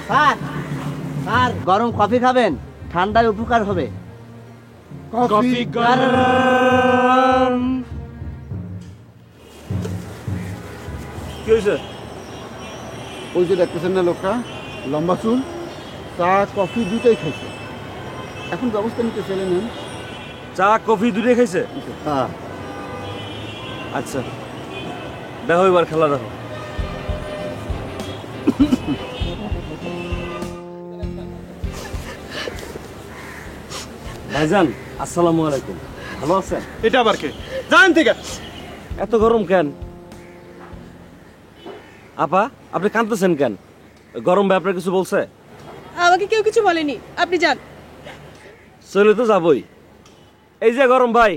Sir sir গরম coffee খাবেন, ঠান্ডায় উপকার হবে। কফি গরম। কি হয়েছে? ওই যে দেখতেছেন না লোকটা, লম্বা চুল, চা কফি দুটোই খাইছে। এখন ব্যবস্থা নিতে চলে নেন। চা কফি দুটোই খাইছে? হ্যাঁ। আচ্ছা, দেখো এবার খেলা দেখো। ভাইজান আসসালামু আলাইকুম, ভালো আছেন? এটা আবার কে? জান থেকে এত গরম কেন? আপা আপনি কাঁদতেছেন কেন? গরম ভাই আপনার কিছু বলছে? আমাকে কেউ কিছু বলেনি, আপনি যান। চলে তো যাবই। এই যে গরম ভাই,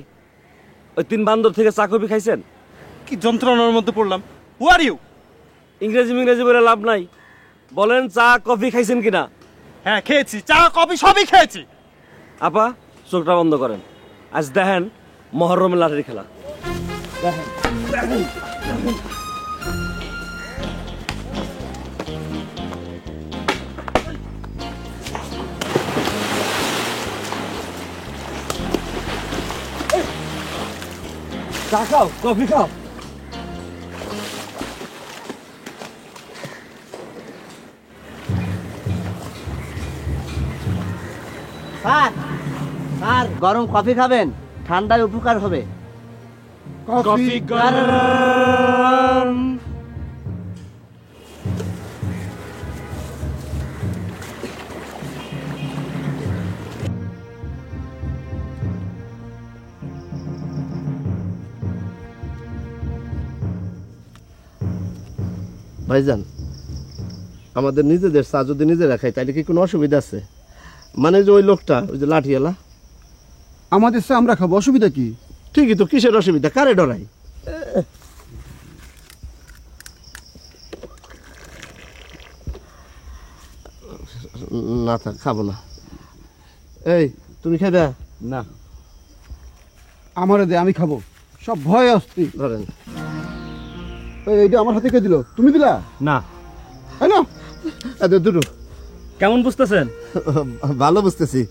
ওই 3 বান্দর থেকে চা কফি খাইছেন? কি যন্ত্রণার মধ্যে পড়লাম। হু আর ইউ? ইংরেজি বলে লাভ নাই, বলেন চা কফি খাইছেন কিনা? হ্যাঁ খেয়েছি, চা কফি সবই খেয়েছি। আপা চোখটা বন্ধ করেন, আজ দেখেন মহরমের লাঠির খেলা। চা খাও কফি খাও। স্যার স্যার গরম কফি খাবেন, ঠান্ডায় উপকার হবে। কফি গরম। ভাইজান, আমাদের নিজেদের চা যদি নিজেরা খাই তাহলে কি কোনো অসুবিধা আছে? মানে যে ওই লোকটা, ওই যে লাঠিওয়ালা, আমাদের চা আমরা খাবো, অসুবিধা কি? ঠিকই তো, কিসের অসুবিধা, কারে ডরাই? না থাক, খাবো না। এই তুমি খাইবা? না আমারে দে, আমি খাবো। সব ভয় আসছি। ধরেন। এইটা আমার হাতে কে দিল? তুমি দিলা? না। হ্যালো, দুটো কেমন বুঝতেছেন? ভালো বুঝতেছি,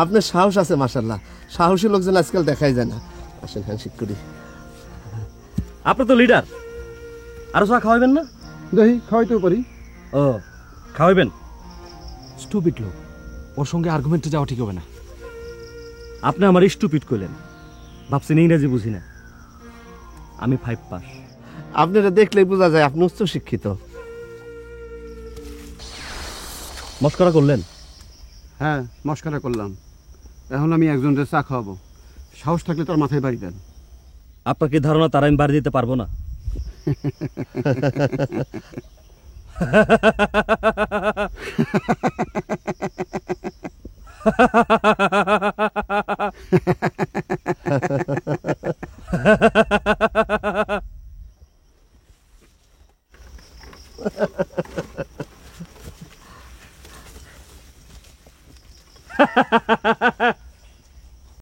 আপনার সাহস আছে মাশাল্লাহ। সাহসী লোকজন আজকাল দেখাই যায় না। আসেন হ্যাঁ শিখ করি। আপনি তো লিডার, আরো চা খাওয়াবেন না? দেখি খাওয়াইতেও পারি। ও খাওয়াবেন? স্টুপিড লোক, ওর সঙ্গে আর্গুমেন্টে যাওয়া ঠিক হবে না। আপনি আমার স্টুপিড কইলেন, ভাবছেন ইংরেজি বুঝি না। আমি 5 পাস। আপনারা দেখলেই বোঝা যায় আপনি উচ্চ শিক্ষিত। মস্করা করলেন? হ্যাঁ, মস্করা করলাম। এখন আমি একজনের চা খাওয়াবো। সাহস থাকলে তোর মাথায় বাড়ি দেন। আপনার কি ধারণা তার আমি বাড়ি দিতে পারবো না?